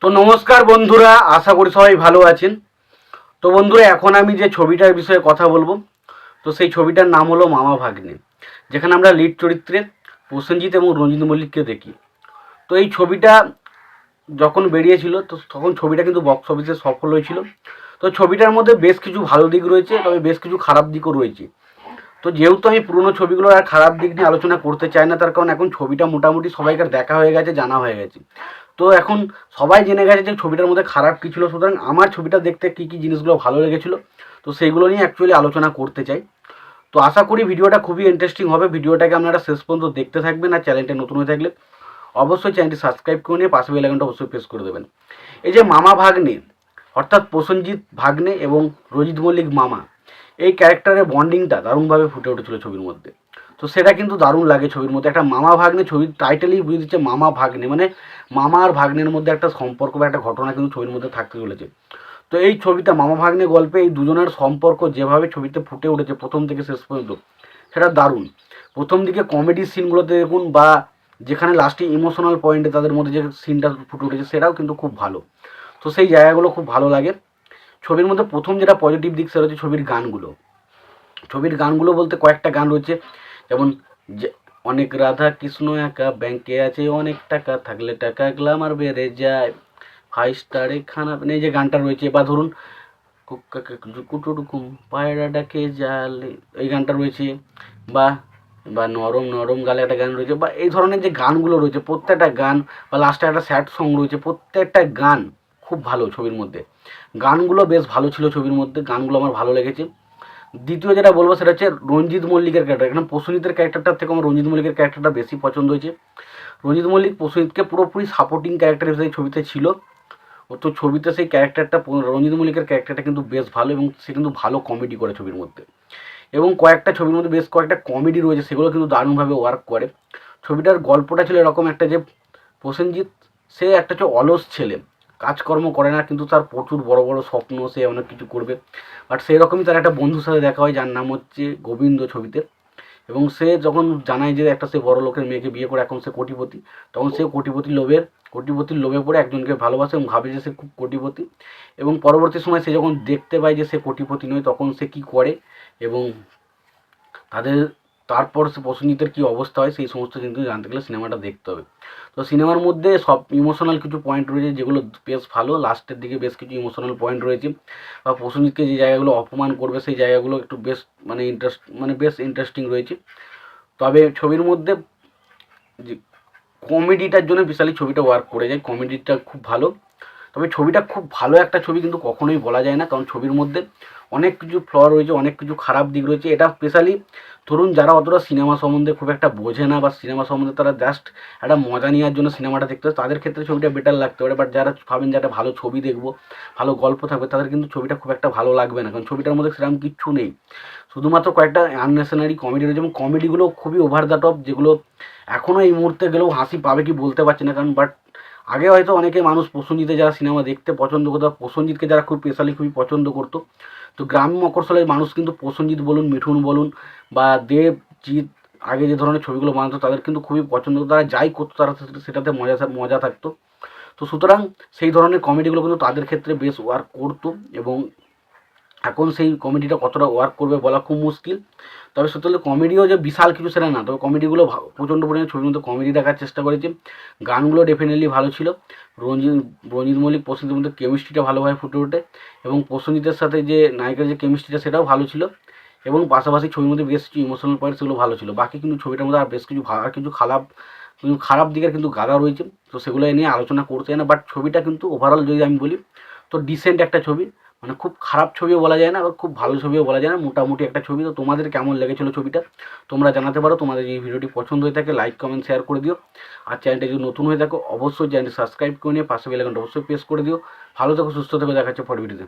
তো নমস্কার বন্ধুরা, আশা করি সবাই ভালো আছেন। তো বন্ধুরা, এখন আমি যে ছবিটার বিষয়ে কথা বলবো, তো সেই ছবিটার নাম হলো মামা ভাগ্নে, যেখানে আমরা লিড চরিত্রে প্রসেনজিৎ এবং রঞ্জিত মল্লিককে দেখি। তো এই ছবিটা যখন বেরিয়েছিল তো তখন ছবিটা কিন্তু বক্স অফিসে সফল হয়েছিল। তো ছবিটার মধ্যে বেশ কিছু ভালো দিক রয়েছে, তবে বেশ কিছু খারাপ দিকও রয়েছে। তো যেহেতু আমি পুরনো ছবিগুলোর আর খারাপ দিক নিয়ে আলোচনা করতে চাই না, তার কারণ এখন ছবিটা মোটামুটি সবাইকার দেখা হয়ে গেছে, জানা হয়ে গেছে। তো এখন সবাই জেনে গেছে যে ছবিটার মধ্যে খারাপ কী ছিল, সুতরাং আমার ছবিটা দেখতে কী কী জিনিসগুলো ভালো লেগেছিলো তো সেইগুলো নিয়ে অ্যাকচুয়ালি আলোচনা করতে চাই। তো আশা করি ভিডিওটা খুবই ইন্টারেস্টিং হবে। ভিডিওটাকে আপনারা শেষ পর্যন্ত দেখতে থাকবেন, আর চ্যানেলটা নতুন হয়ে থাকলে অবশ্যই চ্যানেলটি সাবস্ক্রাইব করে নিয়ে পাশে বেল আইকনটা অবশ্যই প্রেস করে দেবেন। এই যে মামা ভাগ্নে, অর্থাৎ প্রসেনজিৎ ভাগ্নে এবং রঞ্জিত মল্লিক মামা, এই ক্যারেক্টারের বন্ডিংটা দারুণভাবে ফুটে উঠেছিল ছবির মধ্যে। তো সেটা কিন্তু দারুণ লাগে ছবির মধ্যে। একটা মামা ভাগ্নে, ছবির টাইটেলই বুঝে দিচ্ছে মামা ভাগ্নে, মানে মামা আর ভাগ্নের মধ্যে একটা সম্পর্ক বা একটা ঘটনা কিন্তু ছবির মধ্যে থাকতে চলেছে। তো এই ছবিটা মামা ভাগ্নে গল্পে এই দুজনের সম্পর্ক যেভাবে ছবিতে ফুটে উঠেছে প্রথম থেকে শেষ পর্যন্ত, সেটা দারুণ। প্রথম দিকে কমেডি সিনগুলোতে দেখুন, বা যেখানে লাস্টে ইমোশনাল পয়েন্টে তাদের মধ্যে যে সিনটা ফুটে উঠেছে সেটাও কিন্তু খুব ভালো। তো সেই জায়গাগুলো খুব ভালো লাগে ছবির মধ্যে। প্রথম যেটা পজিটিভ দিক সেটা হচ্ছে ছবির গানগুলো। ছবির গানগুলো বলতে কয়েকটা গান রয়েছে, যেমন যে অনেক রাধা কৃষ্ণ একা ব্যাংকে আছে অনেক টাকা থাকলে টাকা গ্লামার বেড়ে যায়, 5 স্টারে খানা, মানে এই যে গানটা রয়েছে, বা ধরুন কুটুরকুম পায়রা ডাকে জালে, এই গানটা রয়েছে, বা বা নরম নরম গালে একটা গান রয়েছে, বা এই ধরনের যে গানগুলো রয়েছে প্রত্যেকটা গান, বা লাস্টে একটা স্যাড সং রয়েছে, প্রত্যেকটা গান খুব ভালো ছবির মধ্যে। গানগুলো বেশ ভালো ছিল ছবির মধ্যে, গানগুলো আমার ভালো লেগেছে। দ্বিতীয় যেটা বলবো সেটা হচ্ছে রঞ্জিত মল্লিকের ক্যারেক্টার। এখানে প্রসেনজিতের ক্যারেক্টারটার থেকে আমার রঞ্জিত মল্লিকের ক্যারেক্টারটা বেশি পছন্দ হয়েছে। রঞ্জিত মল্লিক প্রসেনজিৎকে পুরোপুরি সাপোর্টিং ক্যারেক্টার হিসেবে ছবিতে ছিল। ও তো ছবিতে সেই ক্যারেক্টারটা, রঞ্জিত মল্লিকের ক্যারেক্টারটা কিন্তু বেশ ভালো, এবং সে কিন্তু ভালো কমেডি করে ছবির মধ্যে। এবং কয়েকটা ছবির মধ্যে বেশ কয়েকটা কমেডি রয়েছে, সেগুলো কিন্তু দারুণভাবে ওয়ার্ক করে। ছবিটার গল্পটা ছিল এরকম একটা, যে প্রসেনজিৎ সে একটা হচ্ছে অলস ছেলে, কাজকর্ম করে না, কিন্তু তার প্রচুর বড় বড় স্বপ্ন, সে অনেক কিছু করবে। বাট সেই রকমই তার একটা বন্ধুর সাথে দেখা হয়, যার নাম হচ্ছে গোবিন্দ ছবিতে। এবং সে যখন জানায় যে একটা সে বড় লোকের মেয়েকে বিয়ে করে এখন সে কোটিপতি, তখন সে কোটিপতির লোভে পড়ে একজনকে ভালোবাসে এবং ভাবে যে সে খুব কোটিপতি। এবং পরবর্তী সময় সে যখন দেখতে পায় যে সে কোটিপতি নয়, তখন সে কী করে এবং তাদের তারপর সে প্রসেনজিতের কী অবস্থা হয়, সেই সমস্ত কিন্তু জানতে গেলে সিনেমাটা দেখতে হবে। তো সিনেমার মধ্যে সব ইমোশনাল কিছু পয়েন্ট রয়েছে যেগুলো বেশ ভালো, লাস্টের দিকে বেশ কিছু ইমোশনাল পয়েন্ট রয়েছে, বা প্রসেনজিৎকে যে জায়গাগুলো অপমান করবে সেই জায়গাগুলো একটু বেশ বেশ ইন্টারেস্টিং রয়েছে। তবে ছবির মধ্যে যে কমেডিটার জন্য বিশালই ছবিটা ওয়ার্ক করে যায়, কমেডিটা খুব ভালো। তবে ছবিটা খুব ভালো একটা ছবি কিন্তু কখনোই বলা যায় না, কারণ ছবির মধ্যে অনেক কিছু ফ্ল রয়েছে, অনেক কিছু খারাপ দিক রয়েছে। এটা স্পেশালি ধরুন যারা অতটা সিনেমা সম্বন্ধে খুব একটা বোঝে না, বা সিনেমা সম্বন্ধে তারা জাস্ট একটা মজা নেওয়ার জন্য সিনেমাটা দেখতে হয়, তাদের ক্ষেত্রে ছবিটা বেটার লাগতে পারে। বাট যারা ভাবেন যে একটা ভালো ছবি দেখবো, ভালো গল্প থাকবে, তাদের কিন্তু ছবিটা খুব একটা ভালো লাগবে না, কারণ ছবিটার মধ্যে সেরকম কিচ্ছু নেই। শুধুমাত্র কয়েকটা আননেসেসারি কমেডি রয়েছে, এবং কমেডিগুলো খুবই ওভার দ্য টপ, যেগুলো এখনও এই মুহূর্তে গেলেও হাসি পাবে কি বলতে পারছি না। কারণ বাট আগে হয়তো অনেকে মানুষ প্রসেনজিতে যারা সিনেমা দেখতে পছন্দ করতো, প্রসেনজিৎকে যারা খুব স্পেশালি খুবই পছন্দ করতো, তো গ্রাম্য মকরশলের মানুষ কিন্তু প্রসেনজিৎ বলুন, মিঠুন বলুন, বা দেবজিৎ, আগে যে ধরনের ছবিগুলো বানাতো তাদের কিন্তু খুবই পছন্দ হতো, তারা যাই করতো তারা সেটাতে মজা থাকতো। তো সুতরাং সেই ধরনের কমেডিগুলো কিন্তু তাদের ক্ষেত্রে বেশ ওয়ার্ক করতো, এবং এখন সেই কমেডিটা কতটা ওয়ার্ক করবে বলা খুব মুশকিল। তবে সত্যি বলতে কমেডিও যে বিশাল কিছু সেটা না, তবে কমেডিগুলো প্রচণ্ড পরিমাণে ছবির মধ্যে কমেডি দেখার চেষ্টা করেছে। গানগুলো ডেফিনেটলি ভালো ছিল। রঞ্জিত রঞ্জিত মল্লিক প্রসেনজিতের মধ্যে কেমিস্ট্রিটা ভালোভাবে ফুটে ওঠে, এবং প্রসেনজিতের সাথে যে নায়িকার যে কেমিস্ট্রিটা সেটাও ভালো ছিল, এবং পাশাপাশি ছবির মধ্যে বেশ কিছু ইমোশনাল পয়েন্ট সেগুলো ভালো ছিল। বাকি কিন্তু ছবিটার মধ্যে আর বেশ কিছু আর কিছু খারাপ দিকের কিন্তু গাদা রয়েছে, তো সেগুলো নিয়ে আলোচনা করতে চাই না। বাট ছবিটা কিন্তু ওভারঅল যদি আমি বলি তো ডিসেন্ট একটা ছবি, মানে খুব খারাপ ছবিও বলা যায় না, আবার খুব ভালো ছবিও বলা যায় না, মোটামুটি একটা ছবি। তো তোমাদের কেমন লেগেছিলো ছবিটা তোমরা জানাতে পারো। তোমাদের এই ভিডিওটি পছন্দ হয়ে থাকে লাইক কমেন্ট শেয়ার করে দিও, আর চ্যানেলটা যদি নতুন হয়ে থাকো অবশ্যই চ্যানেলটি সাবস্ক্রাইব করে নিয়ে পাশে বেল আইকনটা অবশ্যই প্রেস করে দিও। ভালো থেকো, সুস্থ থেকো, দেখা হচ্ছে পরের ভিডিওতে।